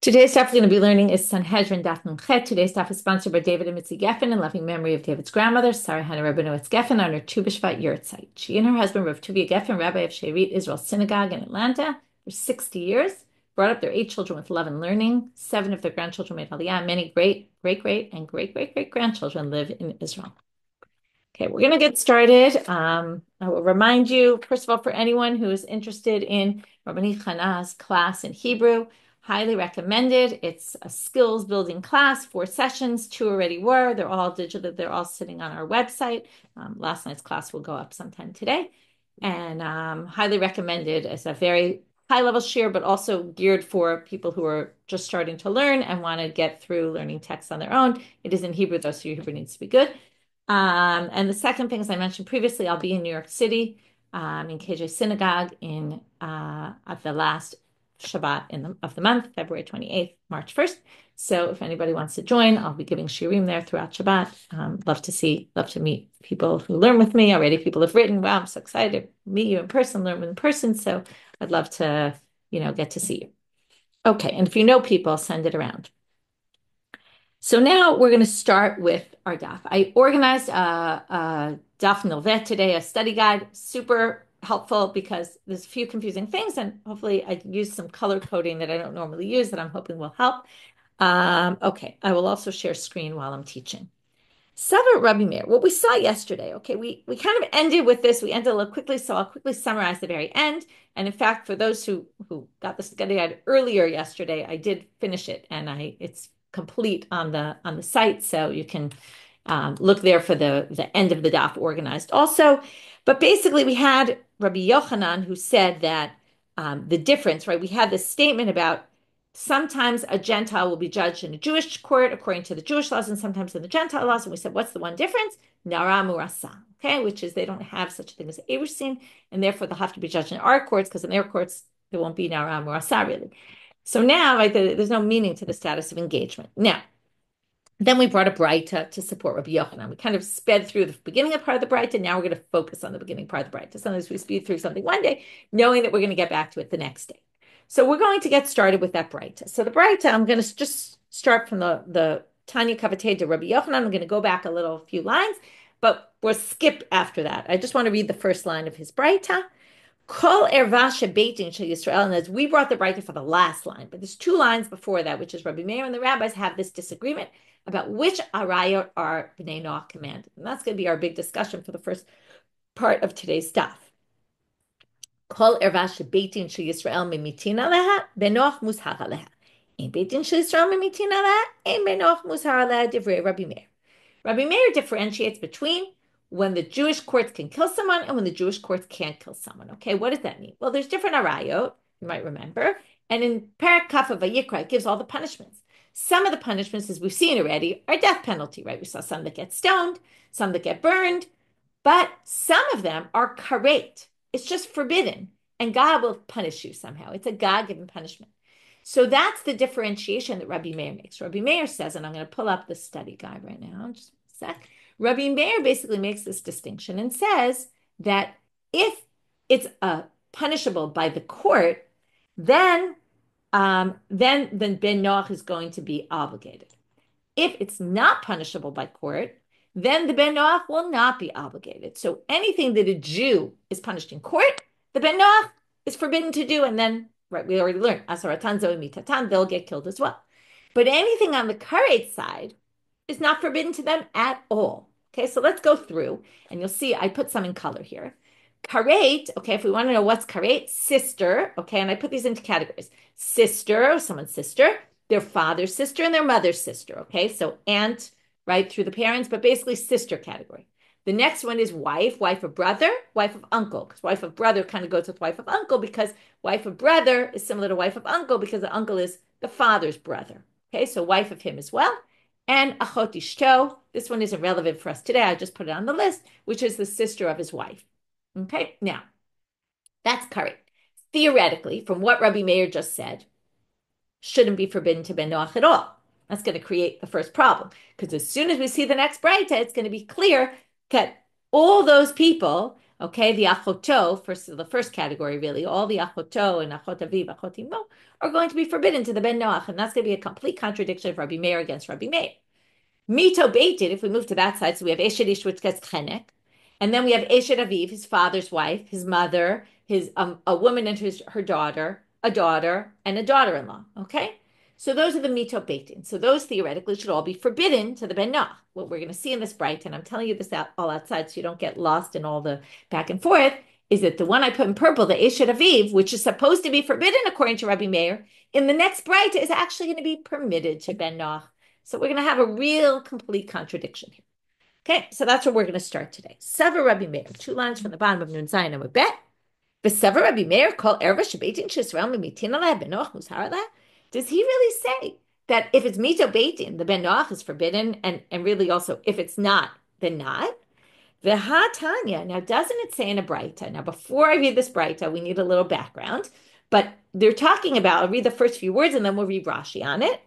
Today's stuff we're going to be learning is Sanhedrin Daf Nun Chet. Today's stuff is sponsored by David and Mitzi Geffen in loving memory of David's grandmother, Sara Rabbanit Geffen, on her Tu B'Shvat Yurtzeit. She and her husband, Rav Tuvia Geffen, rabbi of Shearit Israel Synagogue in Atlanta for 60 years, brought up their 8 children with love and learning. 7 of their grandchildren made Aliyah. Many great grandchildren live in Israel. Okay, we're going to get started. I will remind you, first of all, for anyone who is interested in Rabbanit Chana's class in Hebrew, highly recommended. It's a skills building class, 4 sessions, 2 already were. They're all digital. They're all sitting on our website. Last night's class will go up sometime today. And highly recommended as a very high level shiur, but also geared for people who are just starting to learn and want to get through learning text on their own. It is in Hebrew though, so your Hebrew needs to be good. And the second thing, as I mentioned previously, I'll be in New York City in KJ Synagogue at the last Shabbat of the month, February 28th, March 1st. So if anybody wants to join, I'll be giving shiurim there throughout Shabbat. Love to meet people who learn with me. Already people have written, wow, I'm so excited to meet you in person, learn in person. So I'd love to, get to see you. Okay, and if you know people, send it around. So now we're going to start with our daf. I organized a daf Nilvet today, a study guide, super helpful because there's a few confusing things, and hopefully I used some color coding that I don't normally use that I'm hoping will help. Okay, I will also share screen while I'm teaching. Sara Rabbi Meir, what we saw yesterday, okay, we kind of ended with this. We ended a little quickly, so I'll quickly summarize the very end. And in fact, for those who got the study guide earlier yesterday, I did finish it, and it's complete on the site, so you can look there for the end of the daf organized also. But basically, we had Rabbi Yochanan who said that the difference, right? We had this statement about sometimes a Gentile will be judged in a Jewish court according to the Jewish laws, and sometimes in the Gentile laws. And we said, what's the one difference? Nara murasa, okay, which is they don't have such a thing as Erusin, and therefore they'll have to be judged in our courts because in their courts there won't be Nara murasa really. So now, right, there's no meaning to the status of engagement. Now, then we brought a braita to support Rabbi Yochanan. We kind of sped through the beginning of part of the braita. Now we're going to focus on the beginning part of the braita. Sometimes we speed through something one day, knowing that we're going to get back to it the next day. So we're going to get started with that braita. So the braita, I'm going to just start from the Tanya Kavatei to Rabbi Yochanan. I'm going to go back a few lines, but we'll skip after that. I just want to read the first line of his braita. Kol erva shebeitin shel Yisrael, and as we brought the braita for the last line, but there's 2 lines before that, which is Rabbi Meir and the rabbis have this disagreement about which arayot are Bnei Noach commanded. And that's going to be our big discussion for the first part of today's stuff. Kol erva shebeitin shel Yisrael mimitin aleha, Benoach mushar aleha. Ein beitin shel Yisrael mimitin aleha, ein Benoach mushar aleha, divrei Rabbi Meir. Rabbi Meir differentiates between when the Jewish courts can kill someone and when the Jewish courts can't kill someone. Okay, what does that mean? Well, there's different arayot, you might remember. And in Perek Kaf of Vayikra, it gives all the punishments. Some of the punishments, as we've seen already, are death penalty, right? We saw some that get stoned, some that get burned, but some of them are karet. It's just forbidden, and God will punish you somehow. It's a God-given punishment. So that's the differentiation that Rabbi Meir makes. Rabbi Meir says, and I'm going to pull up the study guide right now, just a sec. Rabbi Meir basically makes this distinction and says that if it's punishable by the court, then Ben Noach is going to be obligated. If it's not punishable by court, then the Ben Noach will not be obligated. So anything that a Jew is punished in court, the Ben Noach is forbidden to do, and then, right, we already learned, Asaratan Zoe Mitatan, they'll get killed as well. But anything on the karet side is not forbidden to them at all. Okay, so let's go through, and you'll see I put some in color here. Karet, okay, if we want to know what's karet, sister, okay, and I put these into categories. Sister, someone's sister, their father's sister, and their mother's sister, okay? So aunt, right, through the parents, but basically sister category. The next one is wife of brother, wife of uncle, because wife of brother kind of goes with wife of uncle because wife of brother is similar to wife of uncle because the uncle is the father's brother, okay? So wife of him as well. And achot ishto, this one isn't relevant for us today, I just put it on the list, which is the sister of his wife. Okay, now, that's karet. Theoretically, from what Rabbi Meir just said, shouldn't be forbidden to Ben Noach at all. That's going to create the first problem, because as soon as we see the next braita, it's going to be clear that all those people Okay, the achoto, the first category, really, all the achoto and achot aviv, achot imo, are going to be forbidden to the ben Noach, and that's going to be a complete contradiction of Rabbi Meir against Rabbi Meir. Mito baited, if we move to that side, so we have Eshet Ish, which gets chenek, and then we have Eshet Aviv, his father's wife, his mother, his a woman and her daughter, a daughter, and a daughter-in-law. Okay, so those are the mito baitin. So those theoretically should all be forbidden to the ben Noach. What we're going to see in this braita, and I'm telling you this all outside, so you don't get lost in all the back and forth, is that the one I put in purple, the Eshet Aviv, which is supposed to be forbidden according to Rabbi Meir, in the next braita is actually going to be permitted to ben Noach. So we're going to have a real complete contradiction here. Okay, so that's where we're going to start today. Sever Rabbi Meir, 2 lines from the bottom of Nun Zayin and Bet. V'sever Rabbi Meir call erva shebetin shesrael mimitin aleh ben Noach musar aleh. Does he really say that if it's mito beitin, the ben Noach is forbidden, and really also if it's not, then not? V'hatanya. Now, doesn't it say in a braita? Now, before I read this braita, we need a little background, but they're talking about. I'll read the first few words and then we'll read Rashi on it.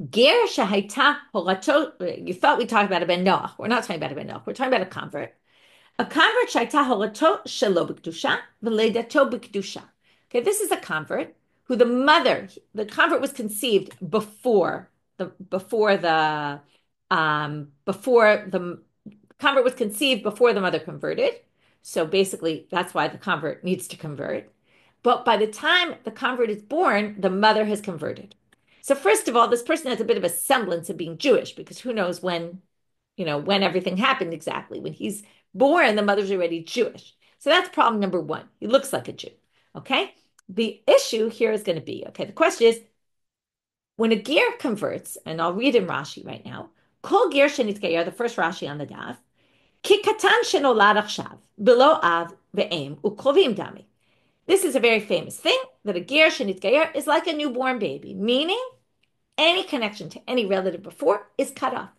Ger shahaita horato. You thought we talked about a ben Noach. We're not talking about a ben Noach. We're talking about a convert. A convert shahaita horato shelo b'kedusha v'leidato b'kedusha. Okay, this is a convert who the convert was conceived before the convert was conceived before the mother converted. So basically, that's why the convert needs to convert. But by the time the convert is born, the mother has converted. So first of all, this person has a bit of a semblance of being Jewish because who knows when everything happened exactly. When he's born, the mother's already Jewish. So that's problem number one. He looks like a Jew. Okay. The issue here is going to be, the question is, when a ger converts, and I'll read in Rashi right now, kol ger shenitgayer, the first Rashi on the daf, ki katan shenolad achshav, below av ve'em ukrovim dami. This is a very famous thing, that a ger shenitgayer is like a newborn baby, meaning any connection to any relative before is cut off.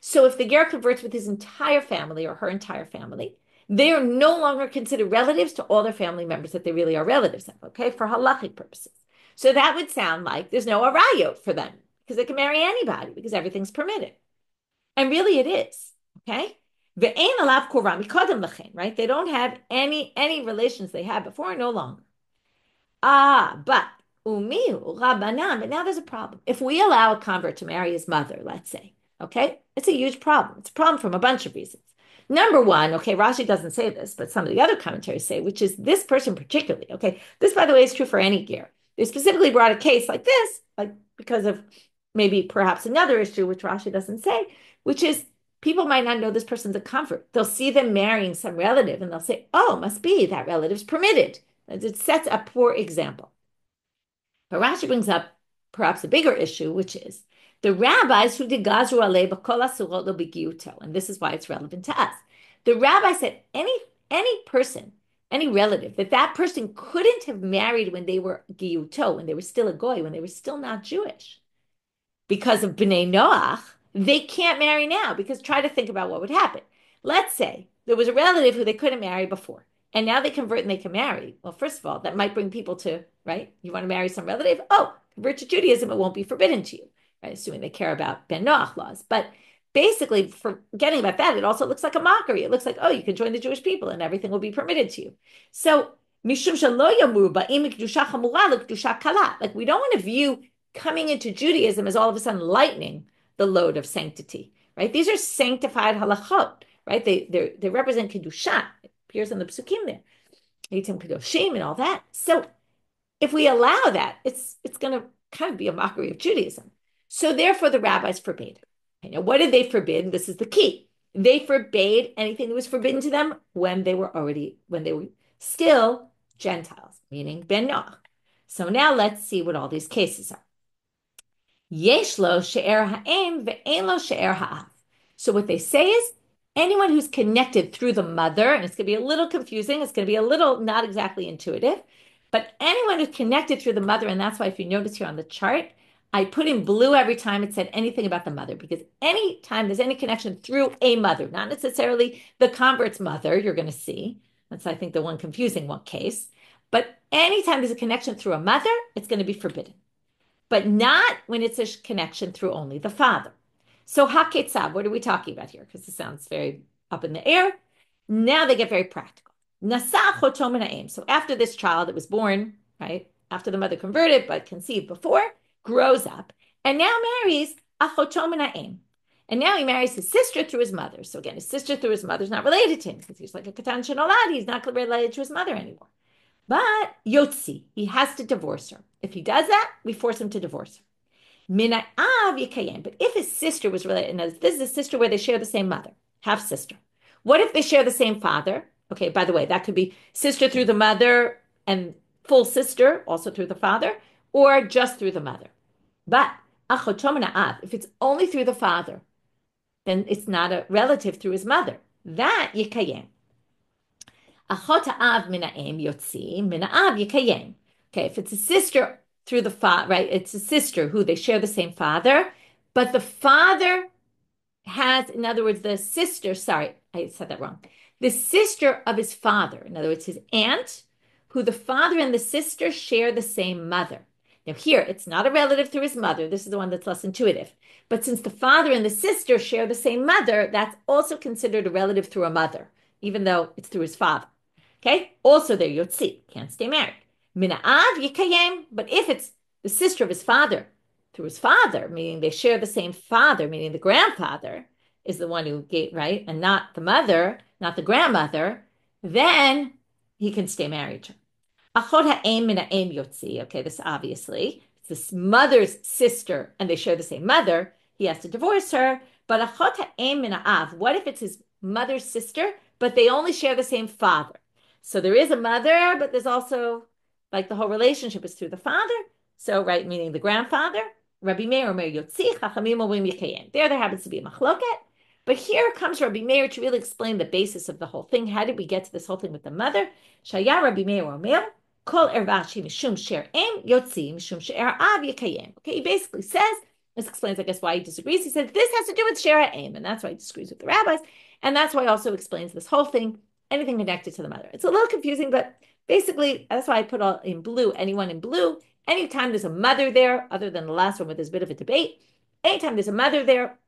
So if the ger converts with his entire family or her entire family, they are no longer considered relatives to all their family members that they really are relatives of, okay, for halachic purposes. So that would sound like there's no arayot for them because they can marry anybody because everything's permitted. And really it is, okay? Ve'ein alav korban mikodem lechen, right? They don't have any relations they had before, no longer. But umiu rabbanan, but now there's a problem. If we allow a convert to marry his mother, let's say, okay, it's a huge problem. It's a problem from a bunch of reasons. Number one, okay, Rashi doesn't say this, but some of the other commentaries say, which is this person particularly, okay, this, by the way, is true for any ger. They specifically brought a case like this, like because of maybe perhaps another issue, which Rashi doesn't say, which is people might not know this person's a convert. They'll see them marrying some relative and they'll say, oh, must be that relative's permitted. It sets a poor example. But Rashi brings up perhaps a bigger issue, which is the rabbis who did gazru alei b'kol asurot lo b'giyuto, and this is why it's relevant to us. The rabbi said any person, any relative, that person couldn't have married when they were giyuto, when they were still a goy, when they were still not Jewish. Because of Bnei Noach, they can't marry now, because try to think about what would happen. Let's say there was a relative who they couldn't marry before, and now they convert and they can marry. Well, first of all, that might bring people to, right? You want to marry some relative? Oh, convert to Judaism, it won't be forbidden to you, right? Assuming they care about Ben Noach laws. But basically, forgetting about that, it also looks like a mockery. It looks like, oh, you can join the Jewish people and everything will be permitted to you. So, mishum shelo yamru ba'im kedusha chamura lekedusha kala. Like, we don't want to view coming into Judaism as all of a sudden lightening the load of sanctity, right? These are sanctified halachot, right? They represent kedusha. It appears in the psukim there, Yitim kedoshim and all that. So if we allow that, it's going to kind of be a mockery of Judaism. So therefore, the rabbis forbade. Okay, now, what did they forbid? This is the key. They forbade anything that was forbidden to them when they were still Gentiles, meaning Ben Noach. So now let's see what all these cases are. Yesh lo she'er ha'em ve'en lo she'er ha'av. So what they say is anyone who's connected through the mother, and it's going to be a little confusing, it's going to be a little not exactly intuitive, but anyone who's connected through the mother, and that's why if you notice here on the chart, I put in blue every time it said anything about the mother, because any time there's any connection through a mother, not necessarily the convert's mother, you're going to see. That's, I think, the one confusing one case. But anytime there's a connection through a mother, it's going to be forbidden. But not when it's a connection through only the father. So haketzav, what are we talking about here? Because it sounds very up in the air. Now they get very practical. Nasa choto min ha'em. So after this child that was born, right, after the mother converted but conceived before, grows up and now marries a choto min ha'em. And now he marries his sister through his mother. So again, his sister through his mother is not related to him because he's like a katan shenolad. He's not related to his mother anymore. But yotzi, he has to divorce her. If he does that, we force him to divorce her. Mina'av yikayem. But if his sister was related, and this is a sister where they share the same mother, half sister. What if they share the same father? Okay, by the way, that could be sister through the mother and full sister, also through the father, or just through the mother. But if it's only through the father, then it's not a relative through his mother. That yikayem. Achot ha'av mina'em yotzi, mina'av yikayem. Okay, if it's a sister through the father, right? It's a sister who they share the same father, but the father has, in other words, the sister, sorry, I said that wrong. The sister of his father, in other words, his aunt, who the father and the sister share the same mother. Now, here, it's not a relative through his mother. This is the one that's less intuitive. But since the father and the sister share the same mother, that's also considered a relative through a mother, even though it's through his father. Okay? Also, they're yotzi, can't stay married. Mina'av yikayem, but if it's the sister of his father through his father, meaning they share the same father, meaning the grandfather is the one who gave, right? And not the mother, not the grandmother, then he can stay married to her. Achot ha'em min ha'em yotzi. Okay, this obviously, it's this mother's sister and they share the same mother, he has to divorce her. But achot ha'em min ha'av, what if it's his mother's sister, but they only share the same father? So there is a mother, but there's also, like the whole relationship is through the father. So, right, meaning the grandfather. Rabbi Meir yotzi, chachamim omrim yikayem. There happens to be a machloket. But here comes Rabbi Meir to really explain the basis of the whole thing. How did we get to this whole thing with the mother? Shaya Rabbi Meir omer, kol ervashi mishum sher em yotzi mishum sher av yikayem. Okay, he basically says, this explains, I guess, why he disagrees. He says this has to do with sher em, and that's why he disagrees with the rabbis. And that's why he also explains this whole thing, anything connected to the mother. It's a little confusing, but basically, that's why I put all in blue, anyone in blue. Anytime there's a mother there, other than the last one where there's a bit of a debate, anytime there's a mother there,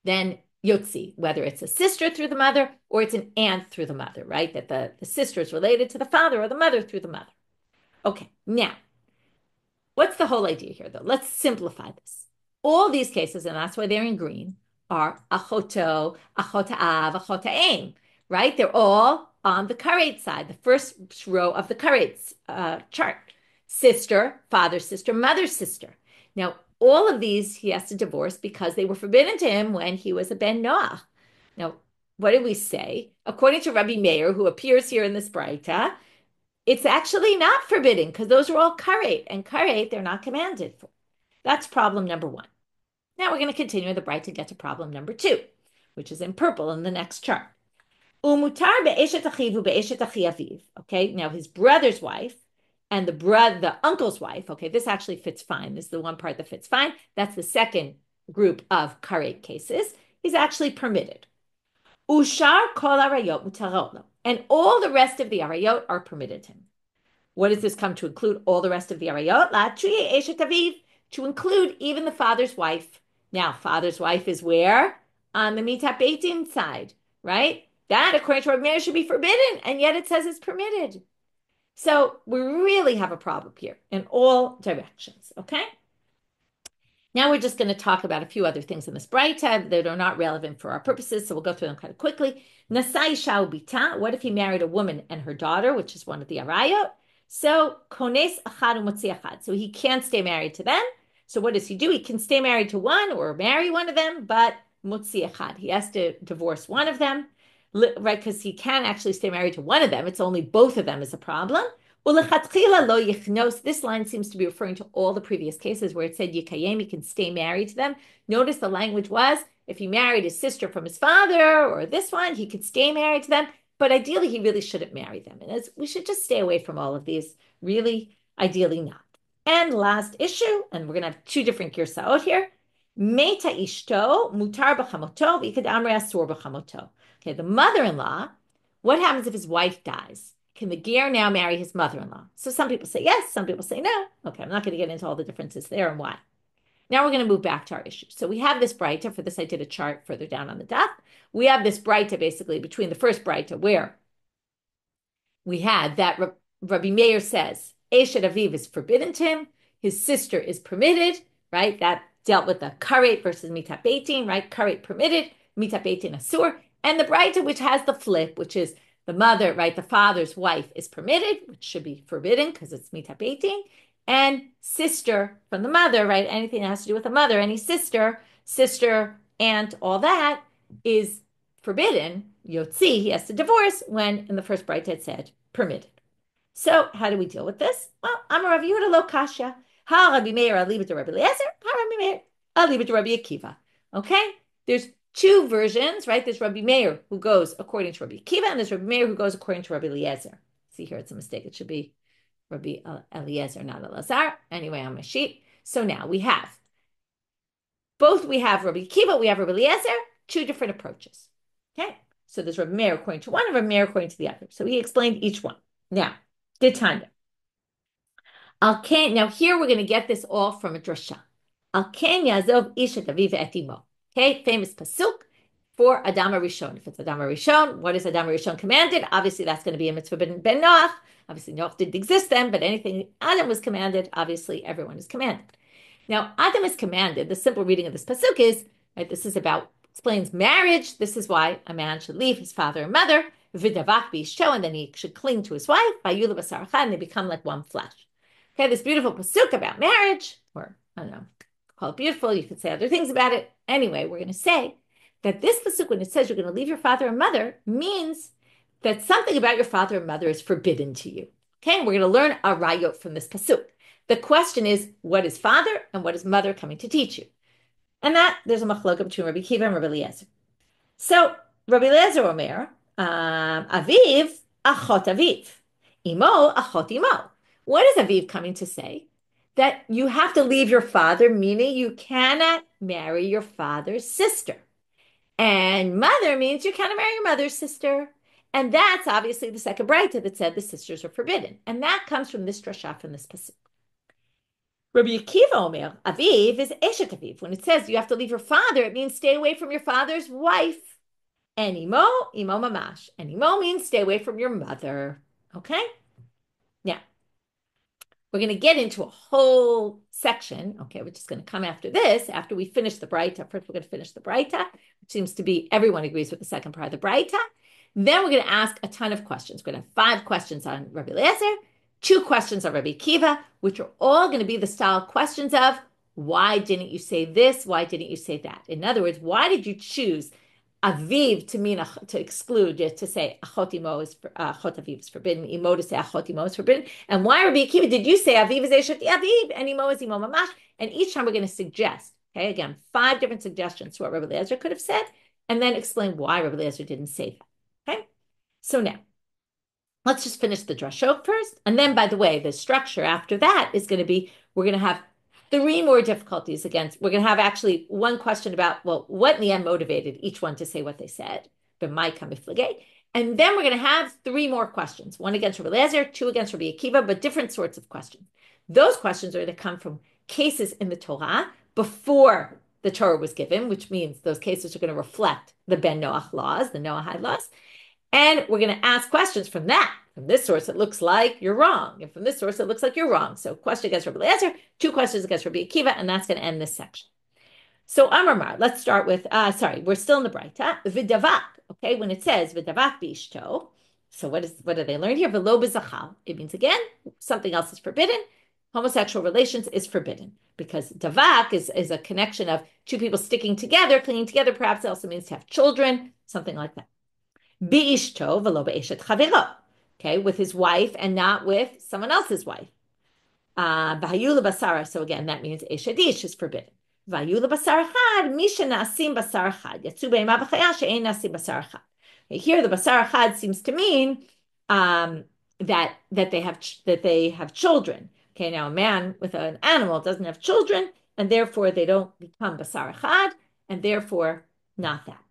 then yotzi, whether it's a sister through the mother or it's an aunt through the mother, right? That the sister is related to the father or the mother through the mother. Okay, now, what's the whole idea here, though? Let's simplify this. All these cases, and that's why they're in green, are achoto, achotaav, achotaim, right? They're all on the karet side, the first row of the karet chart. Sister, father's sister, mother's sister. Now, all of these he has to divorce because they were forbidden to him when he was a ben Noah. Now, what did we say? According to Rabbi Meir, who appears here in this braita, it's actually not forbidden because those are all karet, and karet they're not commanded for. That's problem number one. Now we're going to continue the braita to get to problem number two, which is in purple in the next chart. Umutar be'eshet achivu be'eshet achi aviv. Okay, now his brother's wife and the uncle's wife, okay, this actually fits fine. This is the one part that fits fine. That's the second group of karet cases. He's actually permitted. Ushar kol arayot mutarot, and all the rest of the arayot are permitted him. What does this come to include? All the rest of the arayot? La tuye eshet aviv, to include even the father's wife. Now, father's wife is where? On the mitat beitin side, right? That, according to Rabbi Meir, should be forbidden, and yet it says it's permitted. So we really have a problem here in all directions, okay? Now we're just going to talk about a few other things in this braita that are not relevant for our purposes, so we'll go through them kind of quickly. Nasai shau bita, what if he married a woman and her daughter, which is one of the arayot? So kones achad umotzi achad, so he can't stay married to them. So what does he do? He can stay married to one or marry one of them, but motzi achad, he has to divorce one of them. Right, because he can actually stay married to one of them. It's only both of them is a problem. This line seems to be referring to all the previous cases where it said yikayem, he can stay married to them. Notice the language was, if he married his sister from his father or this one, he could stay married to them. But ideally, he really shouldn't marry them. And we should just stay away from all of these. Really, ideally not. And last issue, and we're going to have two different girsaot here. Meta ishto mutar b'chamoto v'ikad amre asur b'chamoto. Okay, the mother-in-law, what happens if his wife dies? Can the ger now marry his mother-in-law? So some people say yes, some people say no. Okay, I'm not going to get into all the differences there and why. Now we're going to move back to our issue. So we have this braita. For this, I did a chart further down on the daf. We have this braita basically between the first braita where we had that Rabbi Meir says, Eshet Aviv is forbidden to him. His sister is permitted, right? That dealt with the karet versus mitat beitin, right? Karet permitted, mitat beitin asur. And the braita, which has the flip, which is the mother, right? The father's wife is permitted, which should be forbidden because it's mitat beitin. And sister from the mother, right? Anything that has to do with the mother, any sister, aunt, all that is forbidden. Yotzi, he has to divorce, when in the first braita it said permitted. So how do we deal with this? Well, I'm a Rav Yehuda lo kasha. Ha Rabbi Meir, I'll leave it to Rabbi Eliezer. Ha Rabbi Meir, I'll leave it to Rabbi Akiva. Okay? There's two versions, right? There's Rabbi Meir who goes according to Rabbi Akiva, and there's Rabbi Meir who goes according to Rabbi Eliezer. See here, it's a mistake. It should be Rabbi Eliezer, not Elazar. Anyway, on my sheet. So now we have Rabbi Akiva, we have Rabbi Eliezer, two different approaches. Okay? So there's Rabbi Meir according to one and Rabbi Meir according to the other. So he explained each one. Now, Ditanya. Now here we're going to get this all from a drasha. Al Cain yazov ishat aviv et imo. Okay, famous pasuk for Adam HaRishon. If it's Adam HaRishon, what is Adam HaRishon commanded? Obviously, that's going to be a mitzvah ben Noach. Obviously, Noach didn't exist then, but anything Adam was commanded, obviously everyone is commanded. Now, Adam is commanded. The simple reading of this pasuk is, right, this is explains marriage. This is why a man should leave his father and mother, v'davak b'ishto, and then he should cling to his wife, v'yulu b'sar echad, and they become like one flesh. Okay, this beautiful pasuk about marriage, or I don't know, call it beautiful. You could say other things about it. Anyway, we're going to say that this pasuk, when it says you're going to leave your father and mother, means that something about your father and mother is forbidden to you. Okay, and we're going to learn a rayot from this pasuk. The question is, what is father and what is mother coming to teach you? And that there's a machloka between Rabbi Akiva and Rabbi Eliezer. So Rabbi Eliezer Omer, Aviv, achot Aviv, imo, achot imo. What is Aviv coming to say? That you have to leave your father, meaning you cannot marry your father's sister. And mother means you cannot marry your mother's sister. And that's obviously the second braita that said the sisters are forbidden. And that comes from this drasha, from this pasuk. Rabbi Akiva Omer, Aviv is Eshet Aviv. When it says you have to leave your father, it means stay away from your father's wife. And imo mamash. And imo means stay away from your mother. Okay? Now, we're going to get into a whole section, okay, which is going to come after this, after we finish the braita. First, we're going to finish the braita, which seems to be, everyone agrees with the second part of the braita. Then we're going to ask a ton of questions. We're going to have 5 questions on Rabbi Eliezer, 2 questions on Rabbi Akiva, which are all going to be the style questions of, why didn't you say this? Why didn't you say that? In other words, why did you choose Aviv to mean to exclude, to say achot imo is achot Aviv is forbidden, imo to say achot imo is forbidden, and why Rabbi Akiva did you say Aviv is eshet Aviv and imo is imo mamash? And each time we're going to suggest, okay, again, 5 different suggestions to what Rabbi Eliezer could have said, and then explain why Rabbi Eliezer didn't say that. Okay, so now let's just finish the drashot first, and then by the way, the structure after that is going to be we're going to have 3 more difficulties against. We're going to have actually one question about, well, what in the end motivated each one to say what they said, and then we're going to have 3 more questions, 1 against Rabbi Eliezer, 2 against Rabbi Akiva, but different sorts of questions. Those questions are going to come from cases in the Torah before the Torah was given, which means those cases are going to reflect the Ben Noach laws, the Noahide laws, and we're going to ask questions from that. From this source, it looks like you're wrong. And from this source, it looks like you're wrong. So question against Rabbi Eliezer, 2 questions against Rabbi Akiva, and that's going to end this section. So Amram, let's start with, we're still in the braita. V'davak, okay, when it says v'davak b'ishto, so what do they learn here? V'lo b'zachal. It means, again, something else is forbidden. Homosexual relations is forbidden. Because davak is a connection of 2 people sticking together, clinging together. Perhaps it also means to have children, something like that. B'ishto v'lo b'eshet chavero. Okay, with his wife and not with someone else's wife. V'hayula basara. So again, that means eshadish is forbidden. V'hayula basar chad misha nasim basar chad yatsu be'ema b'chaya she'ein nasim basar chad. Here, the basar chad seems to mean that they have children. Okay, now a man with an animal doesn't have children, and therefore they don't become basar chad, and therefore not that.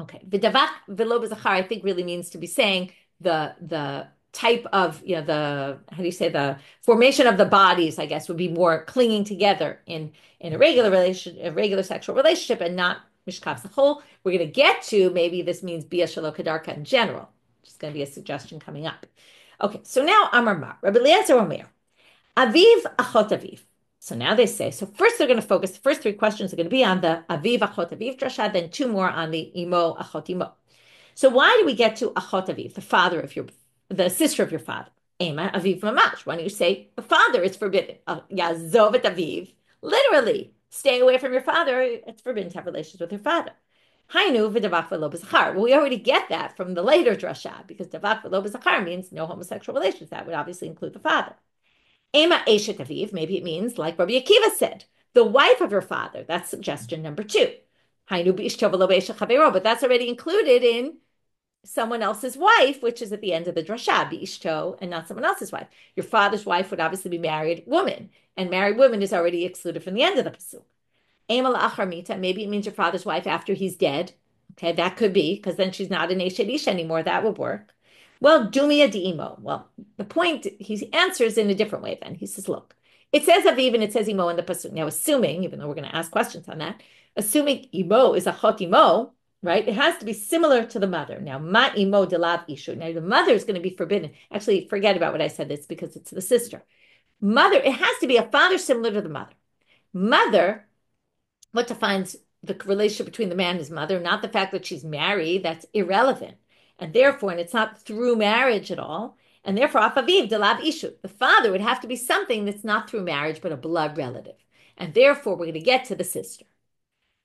Okay, v'davak v'lo b'zachar I think really means to be saying the type of, how do you say, the formation of the bodies, I guess, would be more clinging together in a regular relationship, a regular sexual relationship, and not mishkav zachol. We're going to get to maybe this means bia shelo kedarka in general, which is going to be a suggestion coming up. Okay, so now Amram, Rabbi Eliezer Omer, Aviv achot aviv. So now they say, so first they're going to focus, the first three questions are going to be on the Aviv achot aviv drasha, then two more on the imo achot imo. So why do we get to achot aviv, the sister of your father? Ema aviv mamash. Why don't you say the father is forbidden? Yazov et aviv. Literally, stay away from your father. It's forbidden to have relations with your father. Hainu v'davak v'lo b'zachar. Well, we already get that from the later drasha, because davak v'lo b'zachar means no homosexual relations. That would obviously include the father. Ema eshet aviv, maybe it means, like Rabbi Akiva said, the wife of your father. That's suggestion number 2. Hainu b'ishto v'lo b'eshet chavero, but that's already included in someone else's wife, which is at the end of the drasha, b'ishto, and not someone else's wife. Your father's wife would obviously be married woman, and married woman is already excluded from the end of the pasuk. Ema la'achar mita, maybe it means your father's wife after he's dead. Okay, that could be, because then she's not an eshet isha anymore. That would work. Well, dumia di'imo. Well, the point, he answers in a different way then. He says, look, it says aviv and it says imo in the pasuk. Now, assuming, even though we're going to ask questions on that, assuming imo is achot imo, right? It has to be similar to the mother. Now, ma imo delav ishu. Now, the mother is going to be forbidden. Actually, forget about what I said. It's because it's the sister. Mother, it has to be a father similar to the mother. Mother, what defines the relationship between the man and his mother, not the fact that she's married, that's irrelevant. And therefore, and it's not through marriage at all, and therefore, afaviv delav ishu. The father would have to be something that's not through marriage, but a blood relative. And therefore, we're going to get to the sister.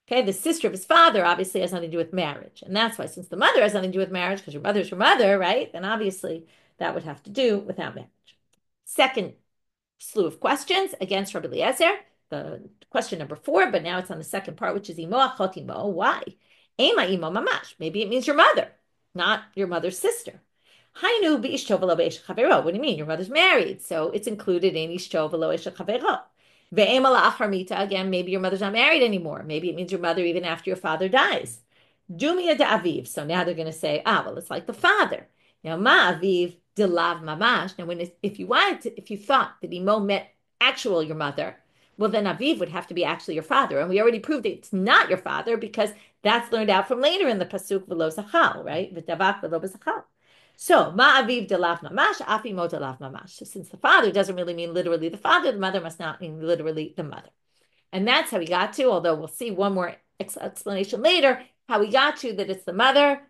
Okay, the sister of his father obviously has nothing to do with marriage. And that's why, since the mother has nothing to do with marriage, because your mother's your mother, right? Then obviously that would have to do without marriage. Second slew of questions against Rabbi Eliezer, the question number 4, but now it's on the second part, which is imo achot imo. Why? Ema imo mamash. Maybe it means your mother, not your mother's sister. Hainu b'ishto v'lo b'eshet chavero. What do you mean? Your mother's married, so it's included in ishto v'lo eshet chavero. Ve'ema la'achar mita, again, maybe your mother's not married anymore. Maybe it means your mother even after your father dies. Dumia de aviv. So now they're going to say, well, it's like the father. Now, ma aviv de lav mamash. Now, if you thought that imo meant actual your mother, well, then aviv would have to be actually your father. And we already proved it's not your father, because that's learned out from later in the pasuk v'lo zachal, right? V'davak v'lo b'zachal. So, ma aviv de lav mamash, af imo de lav mamash. So since the father doesn't really mean literally the father, the mother must not mean literally the mother. And that's how we got to, although we'll see one more explanation later, how we got to that it's the mother,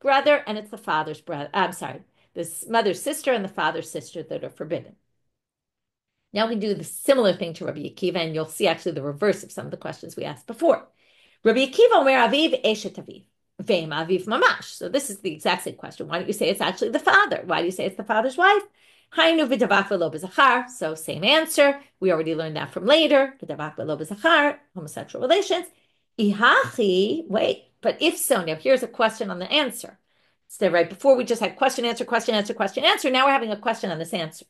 brother, and it's the father's brother. I'm sorry, the mother's sister and the father's sister that are forbidden. Now we do the similar thing to Rabbi Akiva, and you'll see actually the reverse of some of the questions we asked before. Rabbi Akiva omer aviv eshet aviv. Ve'em aviv mamash. So this is the exact same question. Why don't you say it's actually the father? Why do you say it's the father's wife? Hainu v'davak v'lo b'zachar. So same answer. We already learned that from later. V'davak v'lo b'zachar, homosexual relations. Ihachi, wait, but if so, now here's a question on the answer. So right before we just had question, answer, question, answer, question, answer. Now we're having a question on this answer.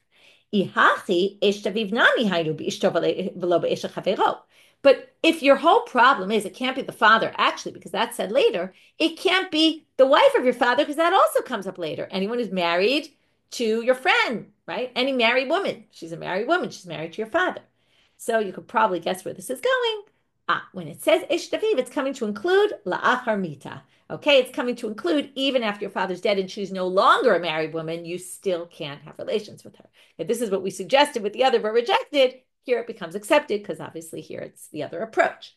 Ihachi eshtaviv nami hainu b'ishto v'lo b'eshet chavero. But if your whole problem is it can't be the father, actually, because that's said later, it can't be the wife of your father, because that also comes up later. Anyone who's married to your friend, right? Any married woman. She's a married woman. She's married to your father. So you could probably guess where this is going. When it says ish daviv, it's coming to include la'achar mita. Okay, it's coming to include even after your father's dead and she's no longer a married woman, you still can't have relations with her. If this is what we suggested with the other but rejected, here it becomes accepted, because obviously here it's the other approach.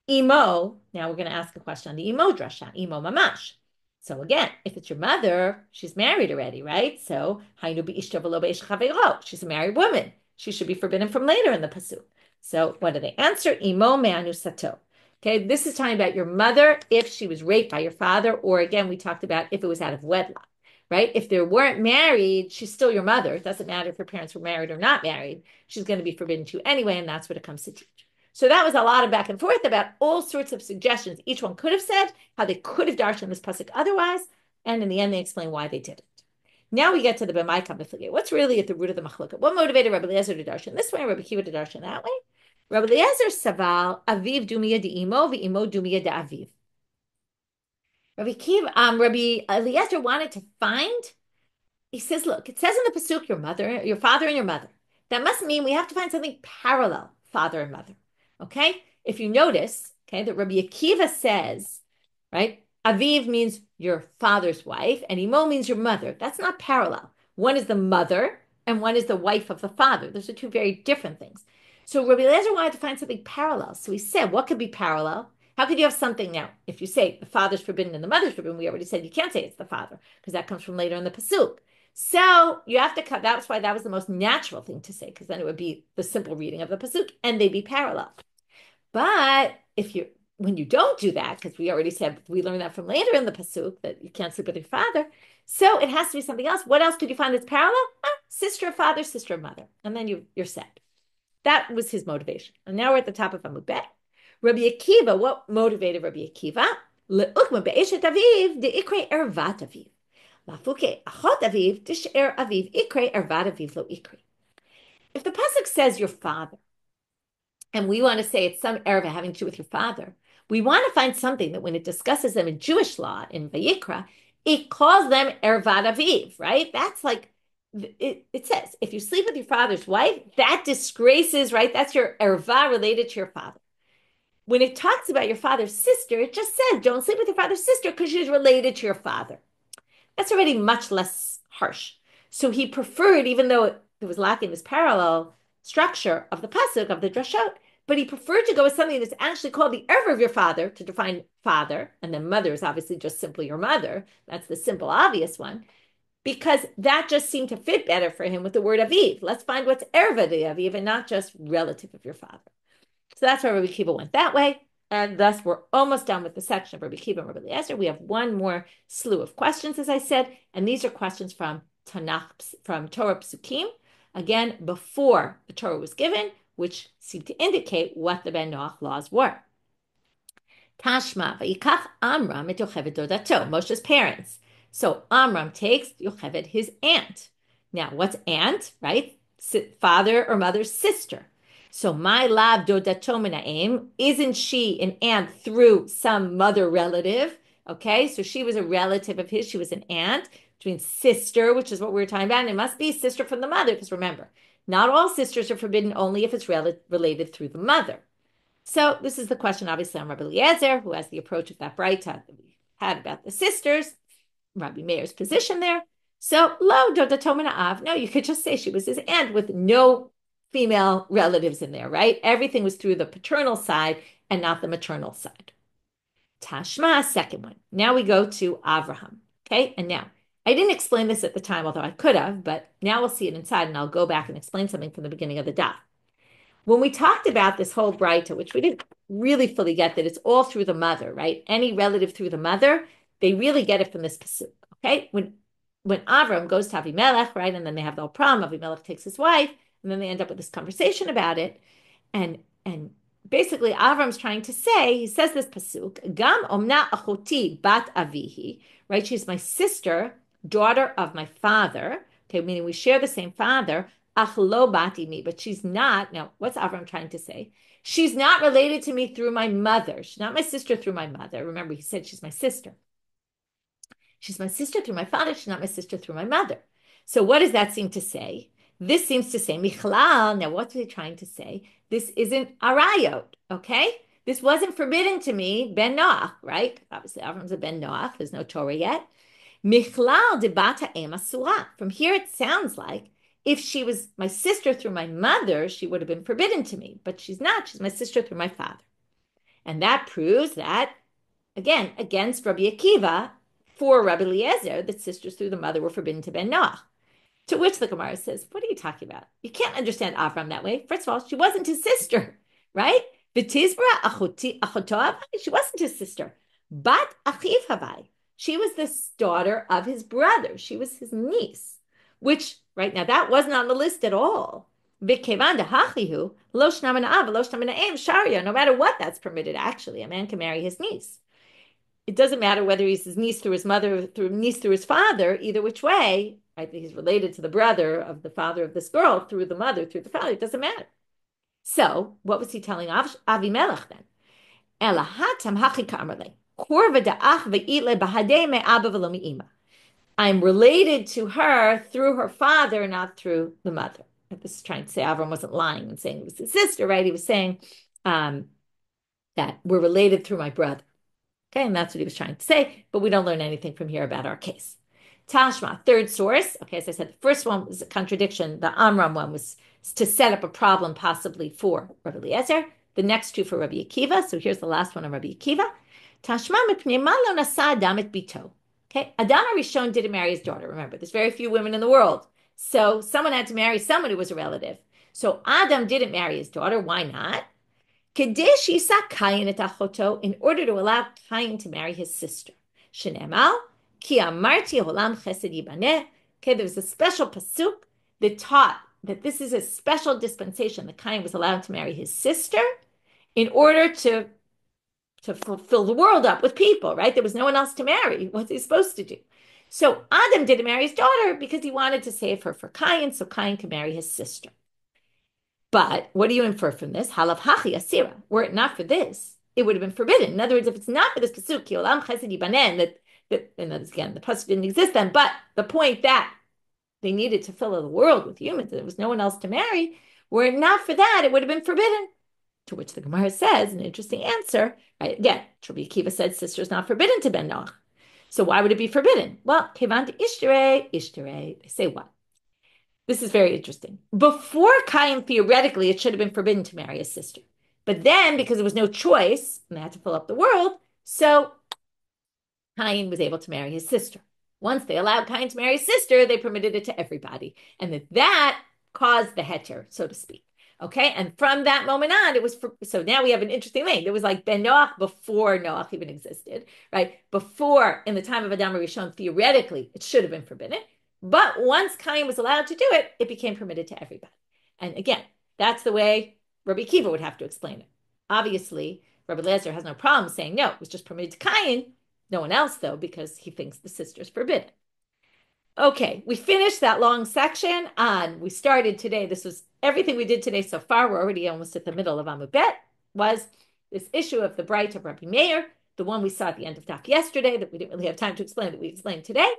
Imo, now we're going to ask a question on the imo drasha, imo mamash. So again, if it's your mother, she's married already, right? So hainu b'ishto v'lo b'eshet chavero. She's a married woman. She should be forbidden from later in the pasuk. So what do they answer? Imo me'anusato. Okay, this is talking about your mother if she was raped by your father, or again, we talked about if it was out of wedlock. Right? If they weren't married, she's still your mother. It doesn't matter if her parents were married or not married. She's going to be forbidden to you anyway, and that's what it comes to teach. So that was a lot of back and forth about all sorts of suggestions. Each one could have said how they could have darshan this pasuk otherwise, and in the end, they explain why they did it. Now we get to the b'mai kamiflige. What's really at the root of the machloka? What motivated Rabbi Eliezer to darshan this way, and Rabbi Akiva to darshan that way? Rabbi Eliezer saval aviv dumia de imo v'imo dumia de aviv. Rabbi Eliezer wanted to find he says, look, it says in the pasuk, your father and your mother. That must mean we have to find something parallel, father and mother. Okay? If you notice, okay, that Rabbi Akiva says, right, Aviv means your father's wife, and Imo means your mother. That's not parallel. One is the mother, and one is the wife of the father. Those are two very different things. So Rabbi Eliezer wanted to find something parallel. So he said, what could be parallel? How could you have something now? If you say the father's forbidden and the mother's forbidden, we already said you can't say it's the father, because that comes from later in the pasuk. So you have to cut. That's why that was the most natural thing to say, because then it would be the simple reading of the pasuk, and they'd be parallel. But when you don't do that, because we already said we learned that from later in the pasuk that you can't sleep with your father, so it has to be something else. What else could you find that's parallel? Sister of father, sister of mother, and then you're set. That was his motivation. And now we're at the top of Amud Bet. Rabbi Akiva, what motivated Rabbi Akiva? Le'ukma be'eshet aviv de'ikre ervat aviv. Lafuke achot aviv disher aviv ikre ervat aviv lo ikre. If the pasuk says your father, and we want to say it's some erva having to do with your father, we want to find something that when it discusses them in Jewish law, in Vayikra, it calls them ervat aviv, right? That's like, it says, if you sleep with your father's wife, that disgraces, right? That's your erva related to your father. When it talks about your father's sister, it just says, don't sleep with your father's sister because she's related to your father. That's already much less harsh. So he preferred, even though it was lacking this parallel structure of the pasuk, of the drashot, but he preferred to go with something that's actually called the erva of your father to define father, and then mother is obviously just simply your mother. That's the simple, obvious one, because that just seemed to fit better for him with the word aviv. Let's find what's erva de aviv and not just relative of your father. So that's why Rabbi Akiva went that way. And thus we're almost done with the section of Rabbi Akiva and Rabbi Eliezer. We have one more slew of questions, as I said, and these are questions from Tanakh, from Torah Psukim, again, before the Torah was given, which seemed to indicate what the Ben Noach laws were. Tashma, vayikach Amram et Yocheved dodato, Moshe's parents. So Amram takes Yocheved, his aunt. Now, what's aunt, right? Father or mother's sister. So my lav dodato minaim, isn't she an aunt through some mother relative? Okay, so she was a relative of his. She was an aunt, which means sister, which is what we were talking about. And it must be sister from the mother, because remember, not all sisters are forbidden, only if it's related through the mother. So this is the question, obviously, on Rabbi Eliezer, who has the approach of that braita that we had about the sisters, Rabbi Meir's position there. So lo dodato mina'av. No, you could just say she was his aunt with no female relatives in there, right? Everything was through the paternal side and not the maternal side. Tashma, second one. Now we go to Avraham. Okay, and now I didn't explain this at the time, although I could have, but now we'll see it inside, and I'll go back and explain something from the beginning of the daf. When we talked about this whole braita, which we didn't really fully get, that it's all through the mother, right? Any relative through the mother, they really get it from this pasuk. Okay, when Avram goes to Avimelech, right, and then they have the whole problem. Avimelech takes his wife. And then they end up with this conversation about it. And basically Avram's trying to say, he says this pasuk, Gam omna achoti bat avihi, right? She's my sister, daughter of my father. Okay, meaning we share the same father, ach lo bati mi, but she's not. Now, what's Avram trying to say? She's not related to me through my mother. She's not my sister through my mother. Remember, he said she's my sister. She's my sister through my father. She's not my sister through my mother. So what does that seem to say? This seems to say, Michlal, now what's he trying to say? This isn't arayot, okay? This wasn't forbidden to me, Ben Noach, right? Obviously, Avram's a Ben Noach. There's no Torah yet. Michlal debata emasura. From here, it sounds like if she was my sister through my mother, she would have been forbidden to me. But she's not. She's my sister through my father. And that proves that, again, against Rabbi Akiva, for Rabbi Eliezer, that sisters through the mother were forbidden to Ben Noach. To which the Gemara says, what are you talking about? You can't understand Avram that way. First of all, she wasn't his sister, right? V'tizbra achotav, she wasn't his sister. Bat achiv havai. She was the daughter of his brother. She was his niece, which, right now, that wasn't on the list at all. V'kevan dehachihu, lo shnam na'av, lo shnam na'em, sharia. No matter what, that's permitted, actually. A man can marry his niece. It doesn't matter whether he's his niece through his mother, through niece through his father, either which way. I think he's related to the brother of the father of this girl through the mother, through the father. It doesn't matter. So what was he telling Avimelech then? Elahatam hachikamarle korva da'ach ve'ile bahadei me'aba v'lo me'ima. I'm related to her through her father, not through the mother. And this is trying to say Avram wasn't lying and saying it was his sister, right? He was saying that we're related through my brother. Okay, and that's what he was trying to say, but we don't learn anything from here about our case. Tashma, third source. Okay, as I said, the first one was a contradiction. The Amram one was to set up a problem possibly for Rabbi Eliezer. The next two for Rabbi Akiva. So here's the last one on Rabbi Akiva. Tashma mipnei ma lo nasa Adam et bito. Okay, Adam HaRishon didn't marry his daughter. Remember, there's very few women in the world. So someone had to marry someone who was a relative. So Adam didn't marry his daughter. Why not? Kadesh Yisak Cain et achoto, in order to allow Cain to marry his sister. Shenemal, ki amarti holam chesed yibaneh. Okay, there was a special pasuk that taught that this is a special dispensation that Cain was allowed to marry his sister in order to fill the world up with people, right? There was no one else to marry. What's he supposed to do? So Adam didn't marry his daughter because he wanted to save her for Cain, so Cain could marry his sister. But what do you infer from this? Halav hachi asira. Were it not for this, it would have been forbidden. In other words, if it's not for this pasuk, ki olam chesed yibanen, that and again, the pasuk didn't exist then, but the point that they needed to fill the world with humans, there was no one else to marry. Were it not for that, it would have been forbidden. To which the Gemara says, an interesting answer, right? Again, Rabbi Akiva said sister is not forbidden to ben Noach. So why would it be forbidden? Well, kevan ishtere, they say what? This is very interesting. Before Cain, theoretically, it should have been forbidden to marry his sister. But then, because there was no choice, and they had to fill up the world, so Cain was able to marry his sister. Once they allowed Cain to marry his sister, they permitted it to everybody. And that caused the heter, so to speak. Okay, and from that moment on, it was so now we have an interesting thing. There was like Ben Noach before Noach even existed, right? Before, in the time of Adam HaRishon, theoretically, it should have been forbidden. But once Cain was allowed to do it, it became permitted to everybody. And again, that's the way Rabbi Akiva would have to explain it. Obviously, Rabbi Eliezer has no problem saying, no, it was just permitted to Cain. No one else, though, because he thinks the sister's forbidden. Okay, we finished that long section on, we started today, this was everything we did today so far, we're already almost at the middle of Amud Bet, was this issue of the braita of Rabbi Meir, the one we saw at the end of Daf yesterday, that we didn't really have time to explain, that we explained today,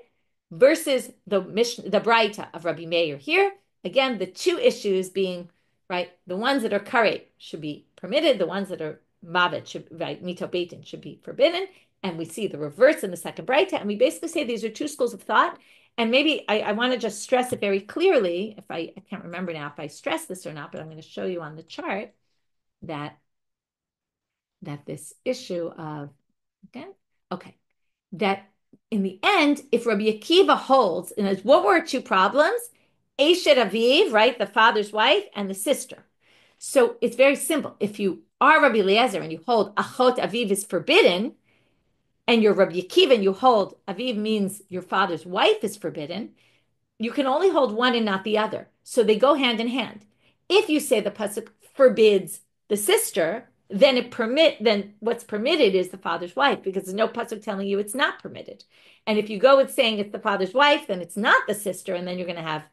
versus the braita of Rabbi Meir here. Again, the two issues being, right, the ones that are karet should be permitted, the ones that are mavet, right, mito beitin, should be forbidden, and we see the reverse in the second braita, and we basically say these are two schools of thought. And maybe I want to just stress it very clearly. If I can't remember now if I stress this or not, but I'm going to show you on the chart that this issue of, that in the end, if Rabbi Akiva holds, and what were two problems? Eshet Aviv, right, the father's wife, and the sister. So it's very simple. If you are Rabbi Eliezer and you hold Achot Aviv is forbidden, and you're Rabbi Akiva and you hold Aviv means your father's wife is forbidden, you can only hold one and not the other. So they go hand in hand. If you say the pasuk forbids the sister, then what's permitted is the father's wife, because there's no pasuk telling you it's not permitted. And if you go with saying it's the father's wife, then it's not the sister, and then you're going to have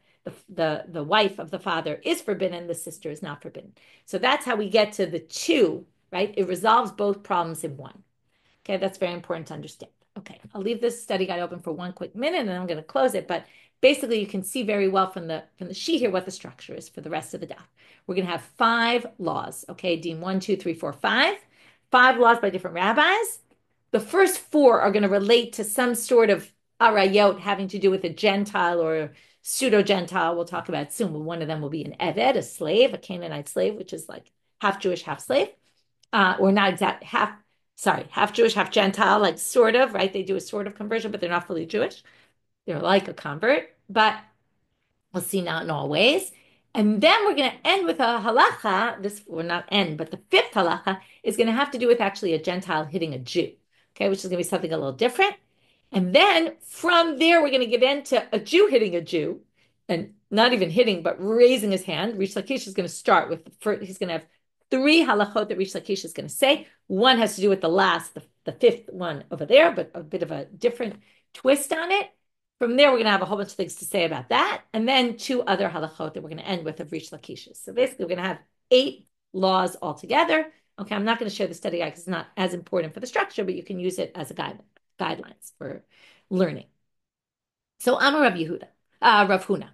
the wife of the father is forbidden, the sister is not forbidden. So that's how we get to the two, right? It resolves both problems in one. Okay, that's very important to understand. Okay, I'll leave this study guide open for one quick minute, and then I'm going to close it. But basically, you can see very well from the sheet here what the structure is for the rest of the daf. We're going to have 5 laws. Okay, Dean 1, 2, 3, 4, 5. 5 laws by different rabbis. The first 4 are going to relate to some sort of arayot having to do with a Gentile or pseudo-Gentile. We'll talk about it soon. But one of them will be an Eved, a slave, a Canaanite slave, which is like half Jewish, half slave, or not exact half Jewish, half Gentile, like sort of, right? They do a sort of conversion, but they're not fully Jewish. They're like a convert, but we'll see not in all ways. And then we're going to end with a halacha. This will not end, but the 5th halacha is going to have to do with actually a Gentile hitting a Jew, okay, which is going to be something a little different. And then from there, we're going to get into a Jew hitting a Jew, and not even hitting, but raising his hand. Rish Lakish is going to start with he's going to have 3 halachot that Rish Lakish is going to say. One has to do with the 5th one over there, but a bit of a different twist on it. From there, we're going to have a whole bunch of things to say about that. And then 2 other halachot that we're going to end with of Rish Lakish. So basically, we're going to have 8 laws altogether. Okay, I'm not going to share the study guide because it's not as important for the structure, but you can use it as a guidelines for learning. So I'm a Rav Huna.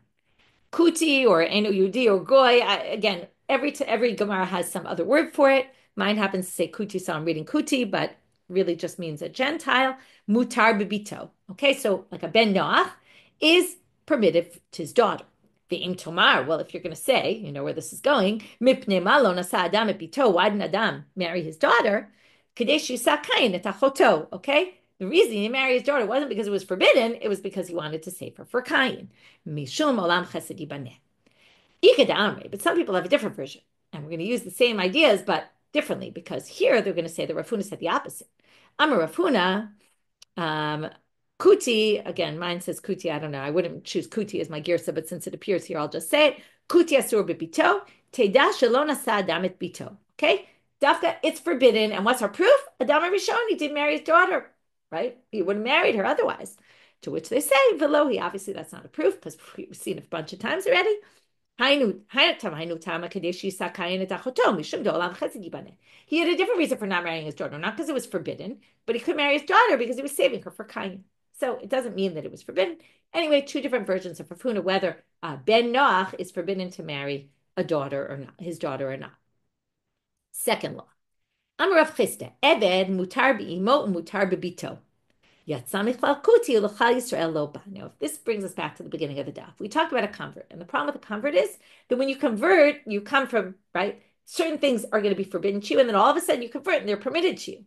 Kuti or Eno Yudi or Goy. Again, every Gemara has some other word for it. Mine happens to say Kuti, so I'm reading Kuti, but really just means a Gentile. Mutar bibito. Okay, so like a Ben Noach is permitted to his daughter. The Im Tomar, well, if you're going to say, you know where this is going, Mipne malo nasa Adam et bito, why didn't Adam marry his daughter? Kadesh yisa Cain et achoto, okay? The reason he married his daughter wasn't because it was forbidden, it was because he wanted to save her for Cain. Mishum olam chesed yibaneh. But some people have a different version. And we're going to use the same ideas, but differently, because here they're going to say the Rav Huna said the opposite. I'm a Rav Huna, Kuti, again, mine says Kuti, I don't know. I wouldn't choose Kuti as my girsa, but since it appears here, I'll just say it. Kuti asur b'bito, teda shalon asa adam et bito. Okay? Dafka, it's forbidden. And what's our proof? Adam Rishon, he did marry his daughter, right? He would have married her otherwise. To which they say, Velohi, obviously that's not a proof, because we've seen it a bunch of times already. He had a different reason for not marrying his daughter, not because it was forbidden, but he could marry his daughter because he was saving her for Cain. So it doesn't mean that it was forbidden. Anyway, two different versions of Rav Huna, whether Ben Noach is forbidden to marry a daughter or not, his daughter or not. Second law. Amar Rav Chisda, Eved mutar be'imo mutar be'bito. Now, if this brings us back to the beginning of the daf, we talked about a convert, and the problem with a convert is that when you convert, you come from, right, certain things are going to be forbidden to you, and then all of a sudden you convert and they're permitted to you.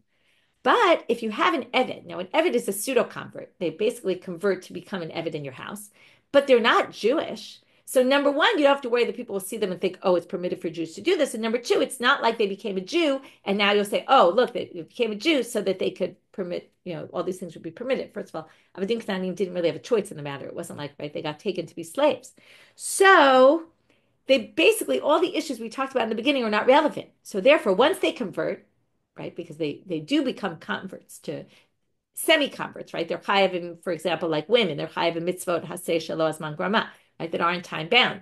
But if you have an eved, now an eved is a pseudo-convert. They basically convert to become an eved in your house, but they're not Jewish. So number one, you don't have to worry that people will see them and think, oh, it's permitted for Jews to do this. And number two, it's not like they became a Jew, and now you'll say, oh, look, they became a Jew so that they could permit, all these things would be permitted. First of all, Avadim Knanim didn't really have a choice in the matter. It wasn't like, right, they got taken to be slaves. So they basically, all the issues we talked about in the beginning are not relevant. So therefore, once they convert, right, because they do become converts to semi-converts, right? They're chayav, for example, like women, they're chayav in mitzvot haseh shelo azman grama, right, that aren't time bound.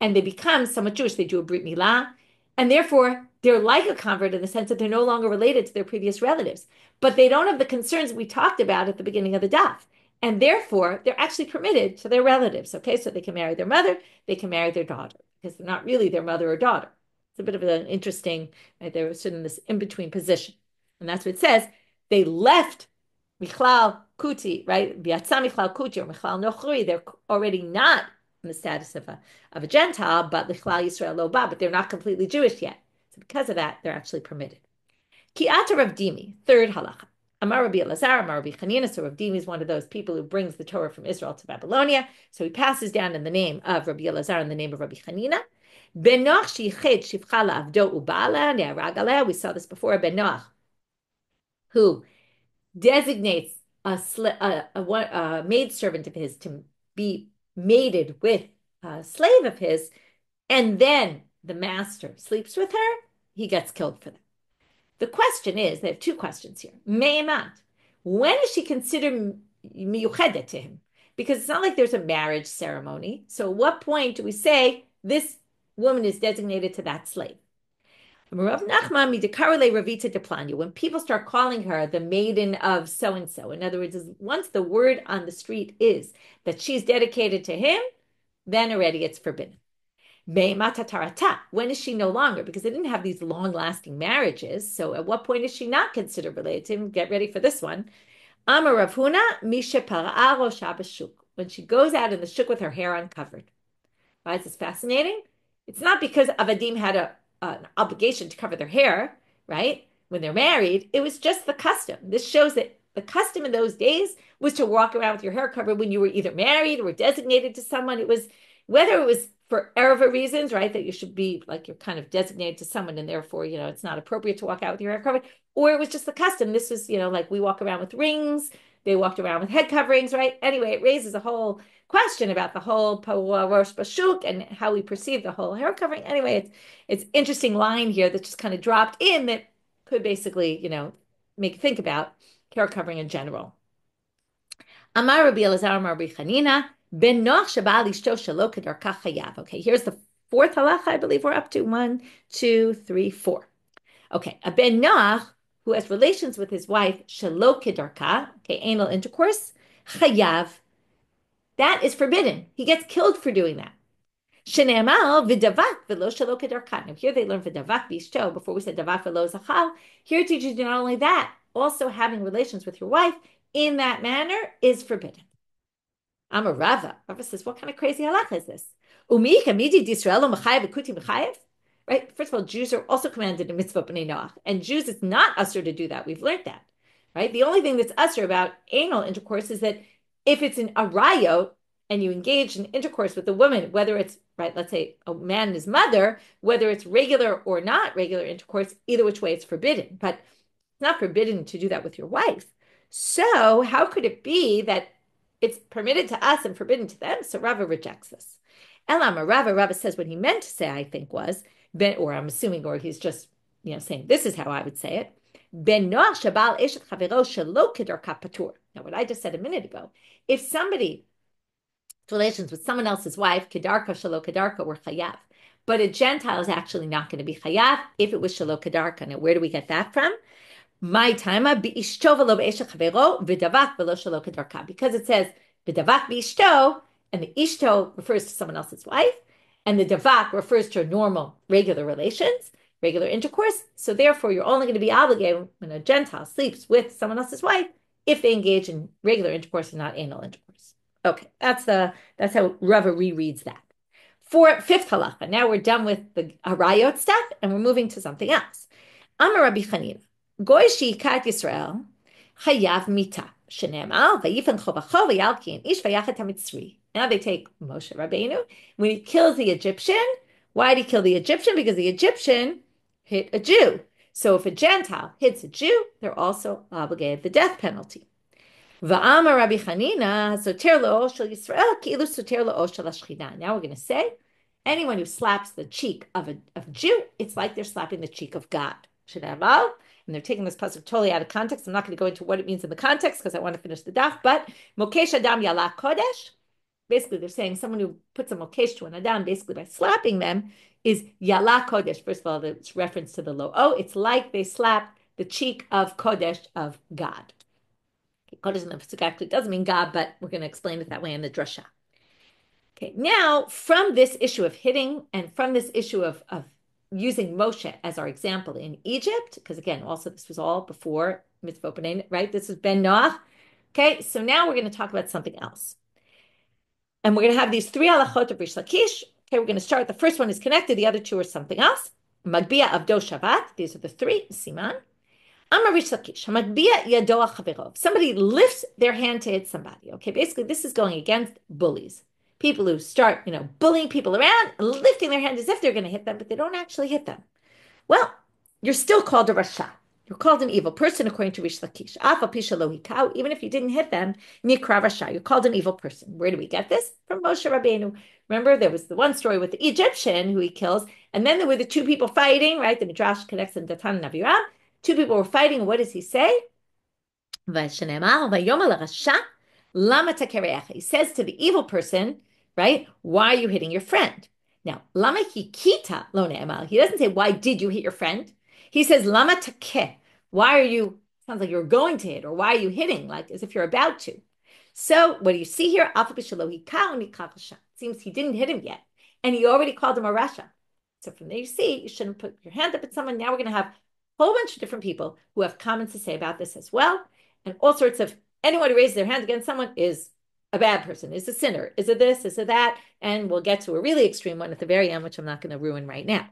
And they become somewhat Jewish. They do a brit milah, and therefore they're like a convert in the sense that they're no longer related to their previous relatives. But they don't have the concerns we talked about at the beginning of the daf. And therefore, they're actually permitted to their relatives, okay? So they can marry their mother, they can marry their daughter, because they're not really their mother or daughter. It's a bit of an interesting, right? They're sitting in this in-between position. And that's what it says. They left Michlal Kuti, right? V'yatza Michlal Kuti or Michlal Nochri. They're already not in the status of a Gentile, but Michlal Yisrael Lo Ba, but they're not completely Jewish yet. So because of that, they're actually permitted. Ki'ata Rav Dimi, third halacha. Amar Rabbi Eliezer, Amar Rabbi Chanina. So Rav Dimi is one of those people who brings the Torah from Israel to Babylonia. So he passes down in the name of Rabbi Eliezer in the name of Rabbi Chanina. Ben Noach sheyiched shivcha la'avdo u'ba'ala ne'arag aleh. We saw this before. Ben Noach, who designates a maidservant of his to be mated with a slave of his, and then the master sleeps with her, he gets killed for that. The question is, they have two questions here. Me'emat, when is she considered miyuchedet to him? Because it's not like there's a marriage ceremony. So at what point do we say this woman is designated to that slave? When people start calling her the maiden of so-and-so, in other words, once the word on the street is that she's dedicated to him, then already it's forbidden. When is she no longer? Because they didn't have these long-lasting marriages. So at what point is she not considered related to him? Get ready for this one. Amar Rav Huna, when she goes out in the shuk with her hair uncovered. Why is this fascinating? It's not because Avadim had an obligation to cover their hair, right? When they're married, it was just the custom. This shows that the custom in those days was to walk around with your hair covered when you were either married or designated to someone. It was, whether it was for erva reasons, right, that you should be like you're kind of designated to someone and therefore, it's not appropriate to walk out with your hair covered, or it was just the custom. This was, like we walk around with rings, they walked around with head coverings, right? Anyway, it raises a whole question about the whole rosh bashuk and how we perceive the whole hair covering. Anyway, it's interesting line here that just kind of dropped in that could basically, make you think about hair covering in general. Amar Rabbi Eliezer, Amar Rabbi Chanina, Ben Noach shabal ishto shelo kedarka chayav. Okay, here's the fourth halacha I believe we're up to. 1, 2, 3, 4. Okay, a Ben Noach who has relations with his wife shelo kedarka, okay, anal intercourse, chayav. that is forbidden. He gets killed for doing that. Shene'amal v'davak v'lo shelo kedarkan. Now here they learn v'davak b'ishto. Before we said davak v'lo zachal. Here it teaches you not only that, also having relations with your wife in that manner is forbidden. Amar Rava. Rava says, what kind of crazy halacha is this? Right? First of all, Jews are also commanded in mitzvah b'nei Noach, and Jews it's not usher to do that. We've learned that, right? The only thing that's usher about anal intercourse is that if it's an arayot and you engage in intercourse with a woman, whether it's right, let's say a man and his mother, whether it's regular or not regular intercourse, either which way it's forbidden. But it's not forbidden to do that with your wife. So how could it be that it's permitted to us and forbidden to them? So Rava rejects this. Elama Rava says what he meant to say, I think, was, or I'm assuming, or he's just saying this is how I would say it. Ben Noach shabal eshet chavero shelo kedarka patur. Now, what I just said a minute ago, if somebody relations with someone else's wife, kedarka shelo kedarka, were chayav, but a Gentile is actually not going to be chayav if it was shelo kedarka. Now, where do we get that from? My time because it says b'davak b'ishto, and the ishto refers to someone else's wife, and the davak refers to normal, regular relations, regular intercourse. So therefore, you're only going to be obligated when a Gentile sleeps with someone else's wife if they engage in regular intercourse and not anal intercourse. Okay, that's how Rava rereads that. For fifth halacha, now we're done with the harayot stuff, and we're moving to something else. Amar Rabbi Chanina, goy she'ikat Yisrael chayav mita shene'emar vayifan chovacho vayalkin ish vayachet hamitzri. Now they take Moshe Rabbeinu when he kills the Egyptian. Why did he kill the Egyptian? Because the Egyptian hit a Jew. So if a Gentile hits a Jew, they're also obligated the death penalty. Va'amar Rabbi Chanina soter lo shel Yisrael ki'ilu soter lo shel hashchina. Now we're going to say anyone who slaps the cheek of a Jew, it's like they're slapping the cheek of God. Shene'emar. And they're taking this pasuk totally out of context. I'm not going to go into what it means in the context because I want to finish the daf. But mokesh adam yala kodesh. Basically, they're saying someone who puts a mokesh to an adam, basically by slapping them, is yala kodesh. First of all, it's reference to the lo. Oh, it's like they slap the cheek of kodesh, of God. Okay, kodesh in the pasuk actually doesn't mean God, but we're going to explain it that way in the drasha. Okay, now from this issue of hitting and from this issue of using Moshe as our example in Egypt, because again, also this was all before mitzvah b'nei, right? This is Ben Noach. Okay, so now we're going to talk about something else. And we're going to have these three halachot of Rish Lakish. Okay, we're going to start. The first one is connected. The other two are something else. Magbia avdo Shabbat. These are the three. Siman. Amar Rish Lakish. Magbia yado chavero. Somebody lifts their hand to hit somebody. Okay, basically this is going against bullies. People who start, bullying people around and lifting their hand as if they're going to hit them, but they don't actually hit them. Well, you're still called a rasha. You're called an evil person according to Rish Lakish. Even if you didn't hit them, nikra rasha. You're called an evil person. Where do we get this? From Moshe Rabbeinu. Remember, there was the one story with the Egyptian who he kills, and then there were the two people fighting, right? The Midrash connects them to Datan and Aviram. Two people were fighting, and what does he say? He says to the evil person, right? Why are you hitting your friend? Now, lama hikita lo ne'emal. He doesn't say, why did you hit your friend? He says, lama takeh. Why are you, sounds like you're going to hit, or why are you hitting? Like as if you're about to. So what do you see here? It seems he didn't hit him yet. And he already called him a rasha. So from there you see, you shouldn't put your hand up at someone. Now we're going to have a whole bunch of different people who have comments to say about this as well. And all sorts of, anyone who raises their hand against someone is a bad person, is a sinner, is it this, is it that? And we'll get to a really extreme one at the very end, which I'm not going to ruin right now.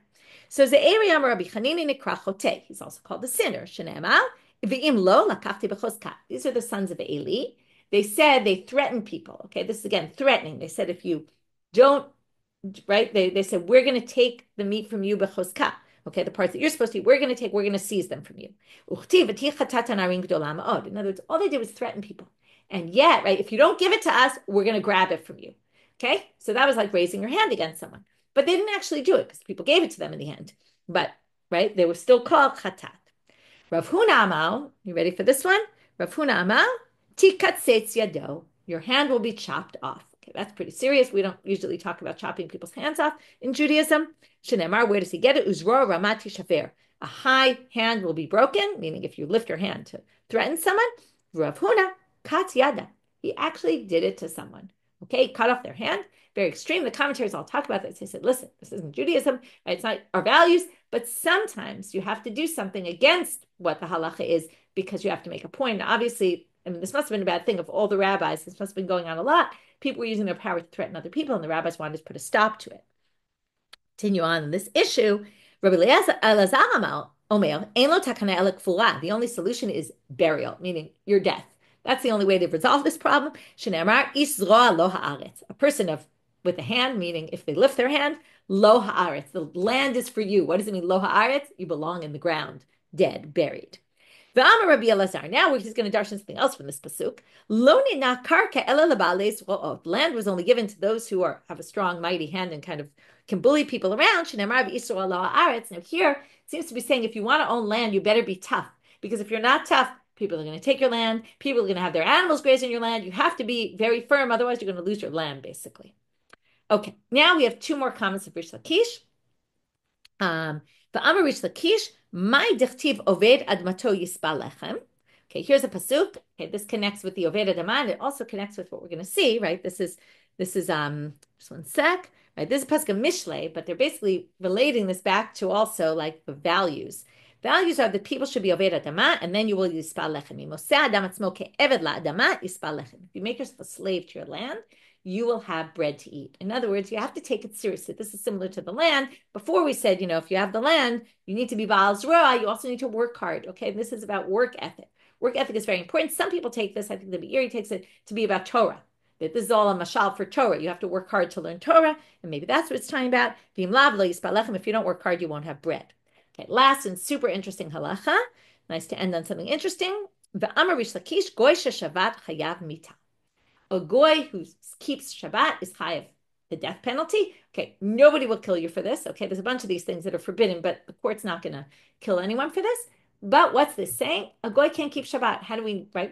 So Ze'eri Rabbi Chanini Nikra Chote. He's also called the sinner. Shene'emar v'im lo lakachti b'chozka. These are the sons of Eli. They said they threatened people. Okay, this is again threatening. They said if you don't, right? They said we're going to take the meat from you b'chozka. Okay, the parts that you're supposed to eat, we're going to seize them from you. In other words, all they did was threaten people. And yet, right, if you don't give it to us, we're going to grab it from you. Okay, so that was like raising your hand against someone. But they didn't actually do it because people gave it to them in the end. But, right, they were still called chatat. Rav Huna Amal, you ready for this one? Rav Huna Amal, tikatsetz yado, your hand will be chopped off. Okay, that's pretty serious. We don't usually talk about chopping people's hands off in Judaism. Shenemar, where does he get it? Uzro ramati shafer. A high hand will be broken, meaning if you lift your hand to threaten someone. Rav Huna, katz yada. He actually did it to someone. Okay, cut off their hand. Very extreme. The commentaries all talk about this. They said, listen, this isn't Judaism, right? It's not our values, but sometimes you have to do something against what the halacha is because you have to make a point. And obviously, I mean, this must have been a bad thing of all the rabbis. This must have been going on a lot. People were using their power to threaten other people, and the rabbis wanted to put a stop to it. Continue on in this issue. Rabbi Eliezer Omer, ein lo takana ela kfura. The only solution is burial, meaning your death. That's the only way to resolve this problem. Shenemar ish zroa lo haaretz. A person with a hand, meaning if they lift their hand, lo haaretz. The land is for you. What does it mean, lo haaretz? You belong in the ground, dead, buried. V'amar Rabbi Eliezer. Now we're just going to darshan something else from this pasuk. Lo nina karka ela lebaalei zroot. Land was only given to those who have a strong, mighty hand and kind of can bully people around. Shenemar v'Yisrael lo haaretz. Now here it seems to be saying if you want to own land, you better be tough. Because if you're not tough, people are going to take your land. People are going to have their animals graze on your land. You have to be very firm. Otherwise, you're going to lose your land, basically. Okay, now we have two more comments of Rish Lakish. V'amar Rish Lakish, my dichtiv oved admato yispal lechem. Okay, here's a pasuk. Okay, this connects with the oved adamah, and it also connects with what we're going to see, right? This is just one sec, right? This is pasuk of Mishlei, but they're basically relating this back to also like the values. Values are that people should be oved adamah, and then you will yispal lechem. If you make yourself a slave to your land, you will have bread to eat. In other words, you have to take it seriously. This is similar to the land. Before we said, if you have the land, you need to be Baal Zroa. You also need to work hard. Okay, this is about work ethic. Work ethic is very important. Some people take this, I think the Meir takes it to be about Torah. That this is all a mashal for Torah. You have to work hard to learn Torah, and maybe that's what it's talking about. If you don't work hard, you won't have bread. Okay, last and super interesting halacha. Nice to end on something interesting. V'amar Rish Lakish, goy sheshavat chayav mita. A goy who keeps Shabbat is chayav, the death penalty. Okay, nobody will kill you for this. Okay, there's a bunch of these things that are forbidden, but the court's not going to kill anyone for this. But what's this saying? A goy can't keep Shabbat. How do we, right?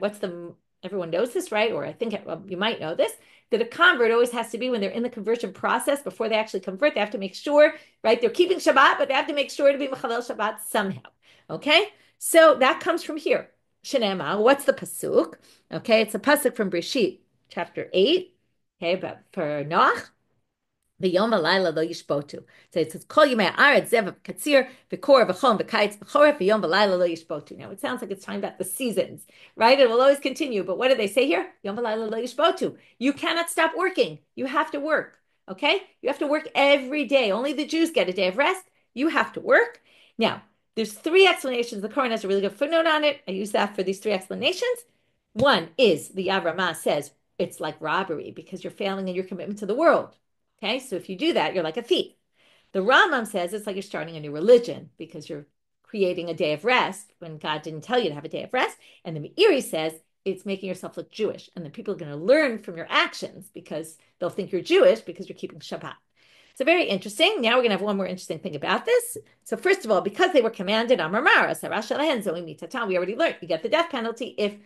Everyone knows this, right? Or I think you might know this, that a convert always has to be, when they're in the conversion process, before they actually convert, they have to make sure, right? They're keeping Shabbat, but they have to make sure to be Mechalel Shabbat somehow. Okay, so that comes from here. Shenema, what's the pasuk? Okay, it's a pasuk from Bereishit, chapter 8, okay, but for Noach, v'yom v'layla lo yishbotu. So it says, kol yimei haaretz zev v'katzir v'kor v'chom v'kayitz v'choref v'yom v'layla lo yishbotu. Now it sounds like it's talking about the seasons, right? It will always continue, but what do they say here? Yom v'layla lo yishbotu. You cannot stop working. You have to work, okay? You have to work every day. Only the Jews get a day of rest. You have to work. Now, there's three explanations. The Quran has a really good footnote on it. I use that for these three explanations. One is, the Avraham says, it's like robbery because you're failing in your commitment to the world. Okay, so if you do that, you're like a thief. The Rambam says it's like you're starting a new religion because you're creating a day of rest when God didn't tell you to have a day of rest. And the Meiri says it's making yourself look Jewish. And then people are going to learn from your actions because they'll think you're Jewish because you're keeping Shabbat. So very interesting. Now we're going to have one more interesting thing about this. So first of all, because they were commanded, Amram, we already learned you get the death penalty if,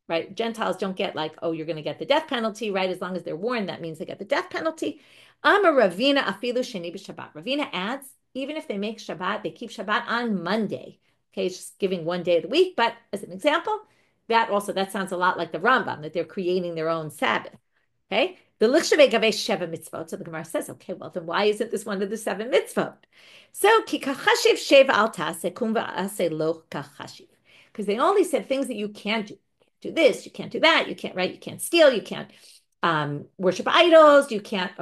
right, Gentiles don't get like, oh, you're going to get the death penalty, right? As long as they're warned, that means they get the death penalty. Amar Ravina afilu sheni b'Shabbat. Ravina adds, even if they make Shabbat, they keep Shabbat on Monday. Okay, it's just giving one day of the week. But as an example, that sounds a lot like the Rambam, that they're creating their own Sabbath. Okay, the lichshavei gavei sheva mitzvot. So the Gemara says, okay, well then why isn't this one of the 7 mitzvot? So ki kachashiv sheva al taseh kum va'aseh lo kachashiv. Because they only said things that you can't do. Do this, you can't do that, you can't, right? You can't steal, you can't worship idols, you can't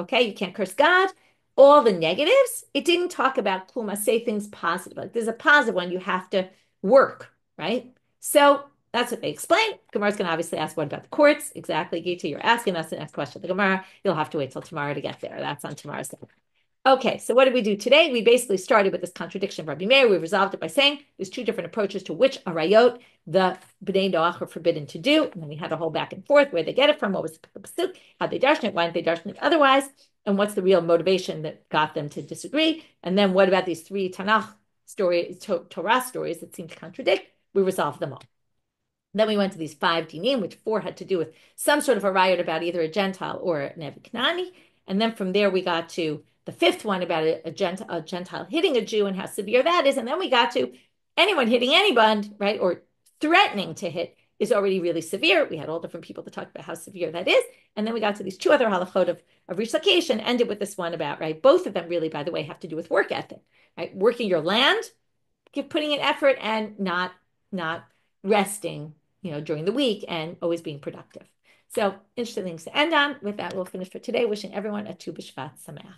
curse God. All the negatives, it didn't talk about kluma, say things positive. Like there's a positive one, you have to work, right? So that's what they explain. Gemara's going to obviously ask, what about the courts? Exactly, Gita, you're asking us the next question. The Gemara, you'll have to wait till tomorrow to get there. That's on tomorrow's day. Okay, so what did we do today? We basically started with this contradiction of Rabbi Meir. We resolved it by saying there's 2 different approaches to which arayot the Bnei Noach were forbidden to do. And then we had a whole back and forth, where they get it from, what was the pasuk, how they darshan it, why didn't they darshan it otherwise, and what's the real motivation that got them to disagree. And then what about these 3 Tanakh stories, Torah stories that seem to contradict? We resolved them all. Then we went to these 5 dinim, which 4 had to do with some sort of a riot about either a Gentile or an Eviknani. And then from there we got to the 5th one about a Gentile hitting a Jew and how severe that is. And then we got to anyone hitting anyone, right, or threatening to hit is already really severe. We had all different people to talk about how severe that is. And then we got to these two other halachot of Rish Lakish and ended with this one about, right? Both of them really, by the way, have to do with work ethic, right? Working your land, putting in effort and not resting, during the week and always being productive. So interesting things to end on. With that, we'll finish for today. Wishing everyone a Tu B'Shvat Sameach.